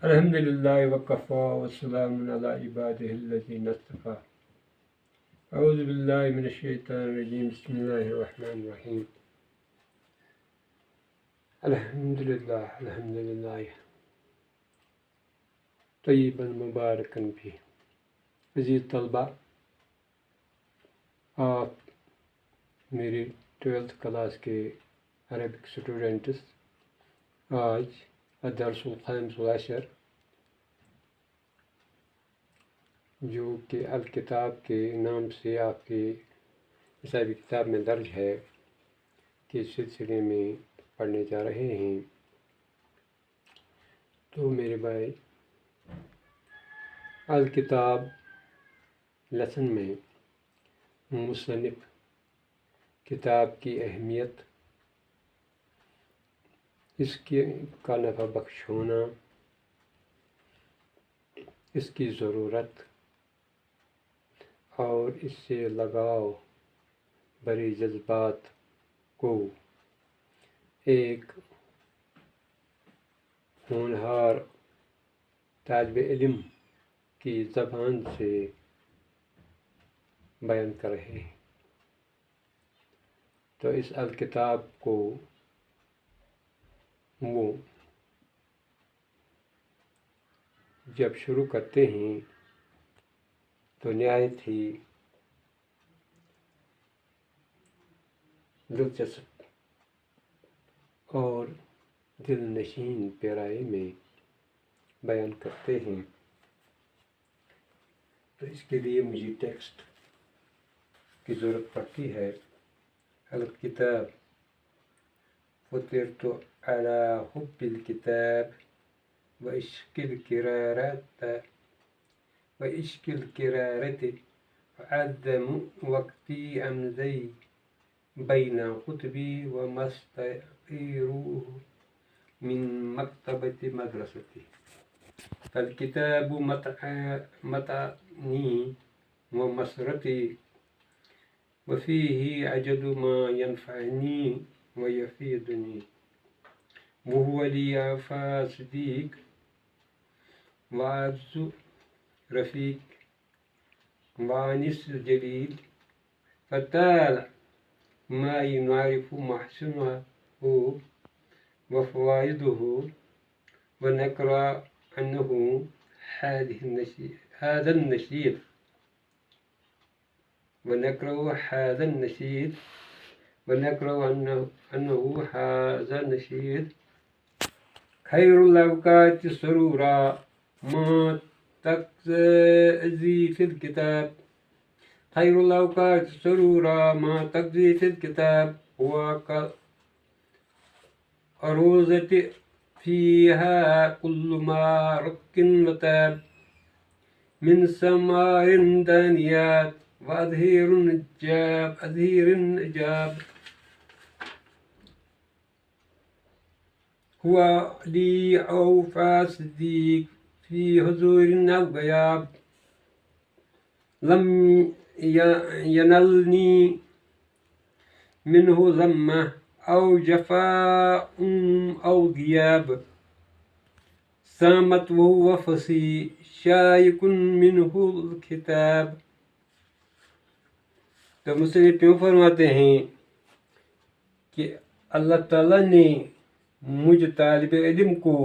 الحمد للہ وکفا وسلام علی عبادہ الذین اصطفیٰ اعوذ باللہ من الشیطان الرجیم بسم اللہ الرحمن الرحیم الحمد للہ طیبا مبارکن بھی. عزیز طلبہ، آپ میری 12th کلاس کے عربک اسٹوڈنٹس، آج الدرس الخامس العشر جو کہ الکتاب کے نام سے آپ کی حسابی کتاب میں درج ہے کے سلسلے میں پڑھنے جا رہے ہیں. تو میرے بھائی، الکتاب لیسن میں مصنف کتاب کی اہمیت، اس کا نفع بخش ہونا، اس کی ضرورت اور اس سے لگاؤ بھرے جذبات کو ایک ہونہار طالب علم کی زبان سے بیان کر رہے ہیں. تو اس الکتاب کو وہ جب شروع کرتے ہیں تو نہایت ہی دلچسپ اور دل نشین پیرائی میں بیان کرتے ہیں. تو اس کے لیے مجھے ٹیکسٹ کی ضرورت پڑتی ہے. الکتاب فطرت على حب الكتاب وعشق القراءة فأعظم وقتي أمضي بين كتبي ومستقيره من مكتبة مدرستي. فالكتاب مطعمي ومسرتي وفيه أجد ما ينفعني ويفيدني وهو لي عفا صديق وعز رفيق وعنس جليل فطال ما يعرف محسنه وفوائده ونقرأ أنه هذا النشيد ونقرأ أنه هذا النشيد خير الأوقات سرورا ما تقضي في الكتاب. خير الأوقات سرورا ما تقضي في الكتاب وكالأروزة فيها كل ما رك وتاب من سمار دانيات وأظهير إجاب هو لي أوفى صديق في حضور أو غياب لم ينلني منه ذمة أو جفاء أو غياب سامت وهو فصي شائك منه الكتاب. تو مصنف یوں فرماتے ہیں کہ اللہ تعالیٰ نے مجھ طالب علم کو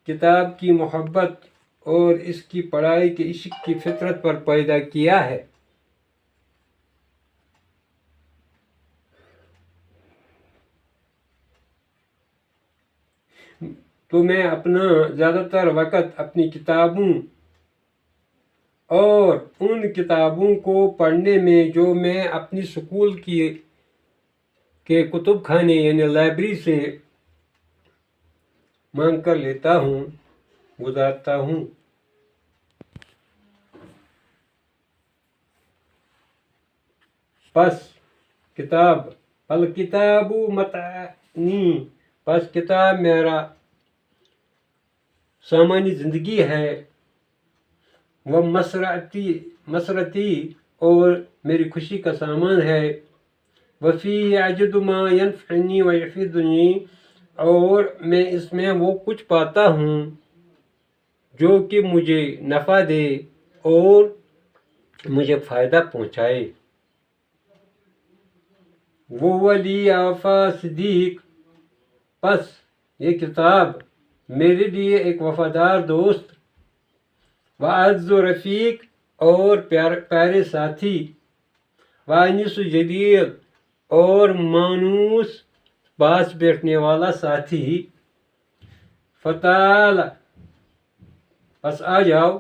کتاب کی محبت اور اس کی پڑھائی کے عشق کی فطرت پر پیدا کیا ہے. تو میں اپنا زیادہ تر وقت اپنی کتابوں اور ان کتابوں کو پڑھنے میں جو میں اپنی سکول کے کتب خانے یعنی لائبریری سے مانگ کر لیتا ہوں گزارتا ہوں. پس کتاب متعنی، پس کتاب میرا سامانی زندگی ہے. وہ مسرتی اور میری خوشی کا سامان ہے. وفی اجد ما ینفعنی ویفیدنی، اور میں اس میں وہ کچھ پاتا ہوں جو کہ مجھے نفع دے اور مجھے فائدہ پہنچائے۔ وہ ولی آفا صدیق، پس یہ کتاب میرے لیے ایک وفادار دوست، وعز و رفیق اور پیارے ساتھی، وانس و جلیل اور مانوس پاس بیٹھنے والا ساتھی، فتال، پس آ جاؤ،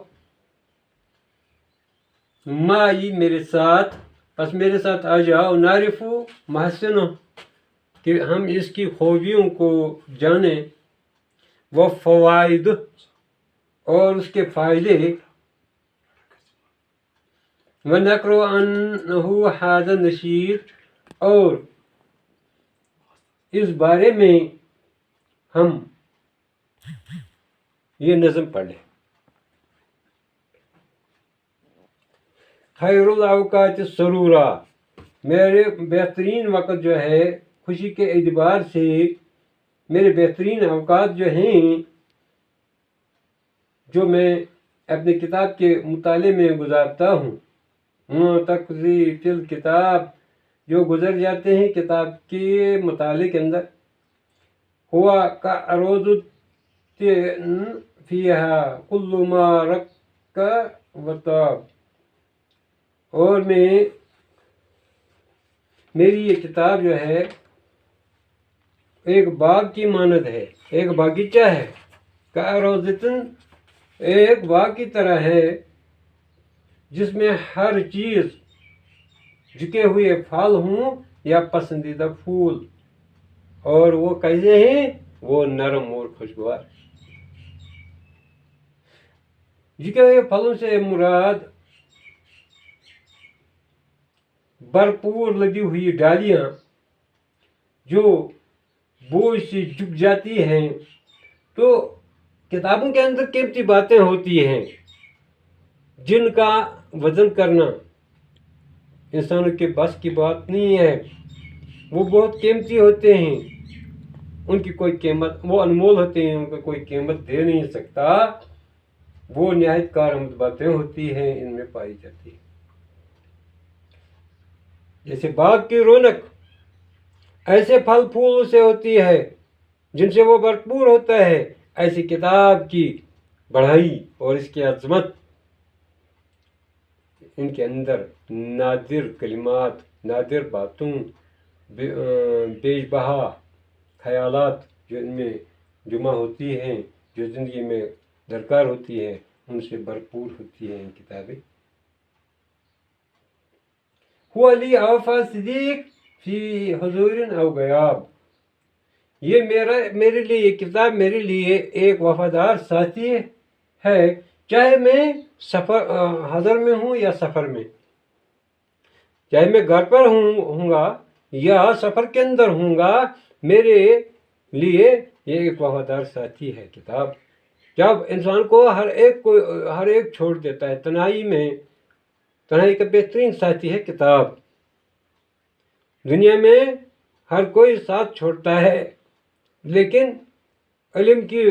مائی میرے ساتھ، پس میرے ساتھ آ جاؤ، نعرفو محسنو، کہ ہم اس کی خوبیوں کو جانیں، وہ فوائد اور اس کے فائدے، وَنَقْرُ أَنَّهُ هَذَا النَّشِيرُ، اور اس بارے میں ہم یہ نظم پڑھ لیں۔ خیر الاوقات سرورا، میرے بہترین وقت جو ہے خوشی کے اعتبار سے، میرے بہترین اوقات جو ہیں، جو میں اپنے کتاب کے مطالعے میں گزارتا ہوں، تقضی فی الکتاب، جو گزر جاتے ہیں کتاب کے مطالعے کے اندر، ہوا کعروض فیہا کل ما رق وطاب، اور میری یہ کتاب جو ہے ایک باغ کی مانند ہے، ایک باغیچہ ہے، کعروضتن، ایک باغ کی طرح ہے جس میں ہر چیز جھکے ہوئے پھل ہوں یا پسندیدہ پھول، اور وہ کیسے ہیں؟ وہ نرم اور خوشگوار۔ جھکے ہوئے پھلوں سے مراد بھرپور لگی ہوئی ڈالیاں جو بوجھ سے جھک جاتی ہیں۔ تو کتابوں کے اندر قیمتی باتیں ہوتی ہیں جن کا وزن کرنا انسانوں کے بس کی بات نہیں ہے، وہ بہت قیمتی ہوتے ہیں، ان کی کوئی قیمت، وہ انمول ہوتے ہیں، ان کا کوئی قیمت دے نہیں سکتا، وہ نہایت کارآمد باتیں ہوتی ہیں ان میں پائی جاتی ہیں۔ جیسے باغ کی رونق ایسے پھل پھول سے ہوتی ہے جن سے وہ بھرپور ہوتا ہے، ایسی کتاب کی بڑائی اور اس کی عظمت، ان کے اندر نادر کلمات، نادر باتوں، بیش بہا خیالات جو ان میں جمع ہوتی ہیں، جو زندگی میں درکار ہوتی ہیں، ان سے بھرپور ہوتی ہیں کتابیں۔ هو لی اوفا صدیق فی حضور او غیاب، یہ میرے لیے یہ کتاب میرے لیے ایک وفادار ساتھی ہے، چاہے میں حضر میں ہوں یا سفر میں، چاہے میں گھر پر ہوں گا یا سفر کے اندر ہوں گا، میرے لیے یہ ایک وفادار ساتھی ہے کتاب۔ جب انسان کو ہر ایک چھوڑ دیتا ہے، تنہائی کا بہترین ساتھی ہے کتاب۔ دنیا میں ہر کوئی ساتھ چھوڑتا ہے، لیکن علم کی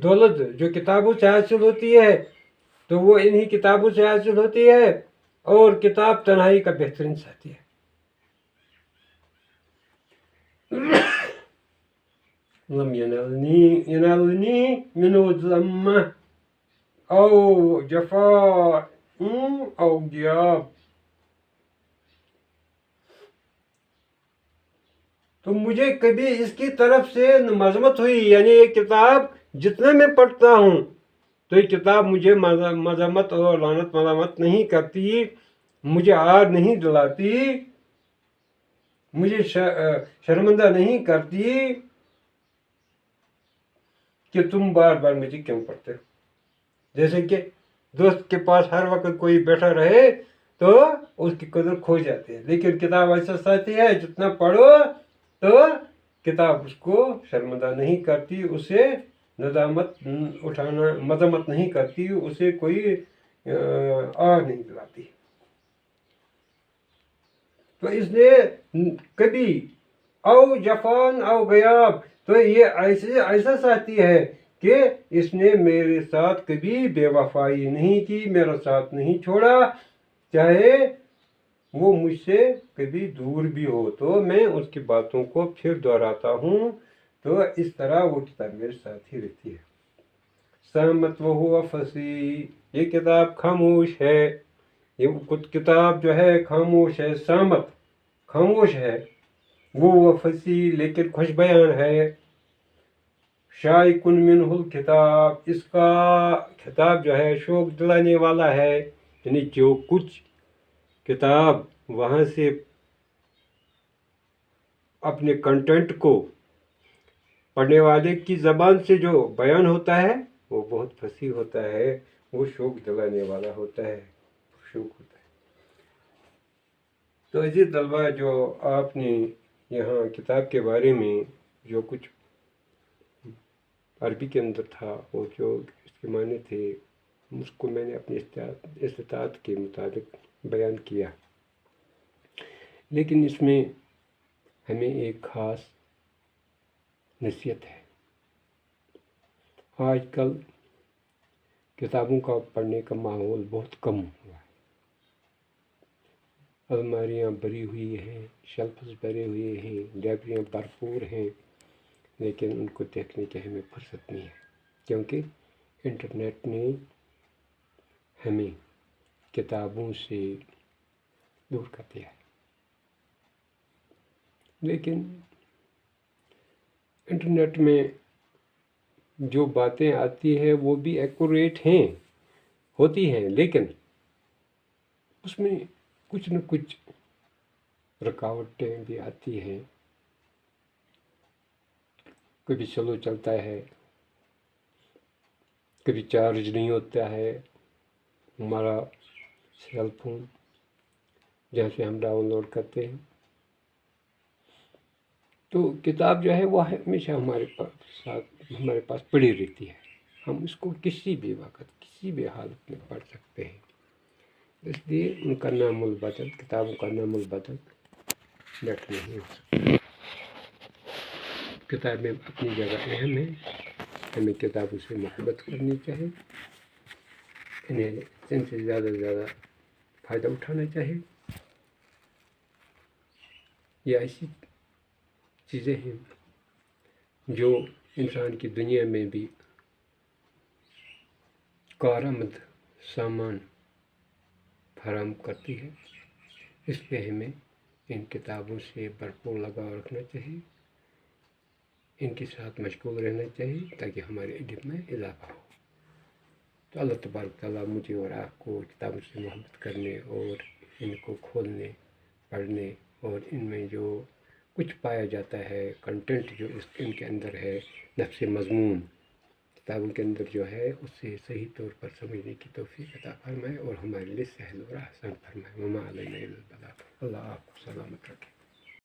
دولت جو کتابوں سے حاصل ہوتی ہے تو وہ انہی کتابوں سے حاصل ہوتی ہے، اور کتاب تنہائی کا بہترین ساتھی ہے۔ لم ینالنی منہ ذمہ او جفا او غیاب، تو مجھے کبھی اس کی طرف سے مذمت ہوئی، یعنی یہ کتاب جتنا میں پڑھتا ہوں تو یہ کتاب مجھے مذمت اور لعنت ملامت نہیں کرتی، مجھے آر نہیں دلاتی، مجھے شرمندہ نہیں کرتی کہ تم بار بار مجھے کیوں پڑھتے ہو۔ جیسے کہ دوست کے پاس ہر وقت کوئی بیٹھا رہے تو اس کی قدر کھو جاتی ہے، لیکن کتاب ایسا ساتھی ہے جتنا پڑھو تو کتاب اس کو شرمندہ نہیں کرتی، اسے مذمت نہیں کرتی، اسے کوئی آہ نہیں دلاتی۔ تو اس نے کبھی او جفان او غیاب، تو یہ ایسا ساتھی ہے کہ اس نے میرے ساتھ کبھی بے وفائی نہیں کی، میرا ساتھ نہیں چھوڑا، چاہے وہ مجھ سے کبھی دور بھی ہو تو میں اس کی باتوں کو پھر دہراتا ہوں. تو اس طرح وہ کتاب میرے ساتھ ہی رہتی ہے. سامت وہو فصیح، یہ کتاب خاموش ہے. یہ کتاب جو ہے خاموش ہے. سامت خاموش ہے، وہ فصیح لیکن خوش بیان ہے. شائقن منہ الکتاب، اس کا خطاب جو ہے شوق دلانے والا ہے. یعنی جو کچھ کتاب وہاں سے اپنے کنٹینٹ کو پڑھنے والے کی زبان سے جو بیان ہوتا ہے وہ بہت فصیح ہوتا ہے، وہ شوق دلانے والا ہوتا ہے، شوق ہوتا ہے. تو عزیز طلبہ، جو آپ نے یہاں کتاب کے بارے میں جو کچھ عربی کے اندر تھا اور جو اس کے معنی تھے، اس کو میں نے اپنی استطاعت کے مطابق بیان کیا. لیکن اس میں ہمیں ایک خاص نصیحت ہے. آج کل کتابوں کا پڑھنے کا ماحول بہت کم ہوا ہے. الماریاں بھری ہوئی ہیں، شیلفز بھرے ہوئے ہیں، لائبریریاں بھرپور ہیں، لیکن ان کو دیکھنے کی ہمیں فرصت نہیں ہے، کیونکہ انٹرنیٹ نے ہمیں کتابوں سے دور کر دیا ہے. لیکن انٹرنیٹ میں جو باتیں آتی ہیں وہ بھی ایکوریٹ ہوتی ہیں، لیکن اس میں کچھ نہ کچھ رکاوٹیں بھی آتی ہیں. کبھی سلو چلتا ہے، کبھی چارج نہیں ہوتا ہے ہمارا سیل فون جہاں سے ہم ڈاؤن لوڈ کرتے ہیں. تو کتاب جو ہے وہ ہمیشہ ہمارے پاس پڑی رہتی ہے. ہم اس کو کسی بھی وقت کسی بھی حالت میں پڑھ سکتے ہیں. اس لیے ان کا نام البدل، کتابوں کا نام البدل نیٹ نہیں ہو سکتا. کتابیں اپنی جگہ اہم ہیں، ہمیں کتابوں سے محبت کرنی چاہیے، ان سے زیادہ سے زیادہ فائدہ اٹھانا چاہیے. یہ ایسی چیزیں ہیں جو انسان کی دنیا میں بھی کارآمد سامان فراہم کرتی ہے. اس پہ ہمیں ان کتابوں سے بھرپور لگاؤ رکھنا چاہیے، ان کے ساتھ مشغول رہنا چاہیے تاکہ ہمارے علم میں اضافہ ہو. تو اللہ تبارک تعالیٰ مجھے اور آپ کو کتابوں سے محبت کرنے اور ان کو کھولنے، پڑھنے اور ان میں جو کچھ پایا جاتا ہے، کنٹینٹ جو ان کے اندر ہے، نفس مضمون کتابوں کے اندر جو ہے، اس سے صحیح طور پر سمجھنے کی توفیق عطا فرمائے اور ہمارے لیے سہل اور آسان فرمائے. وما علینا الا البلاغ. اللہ آپ کو سلامت رکھے.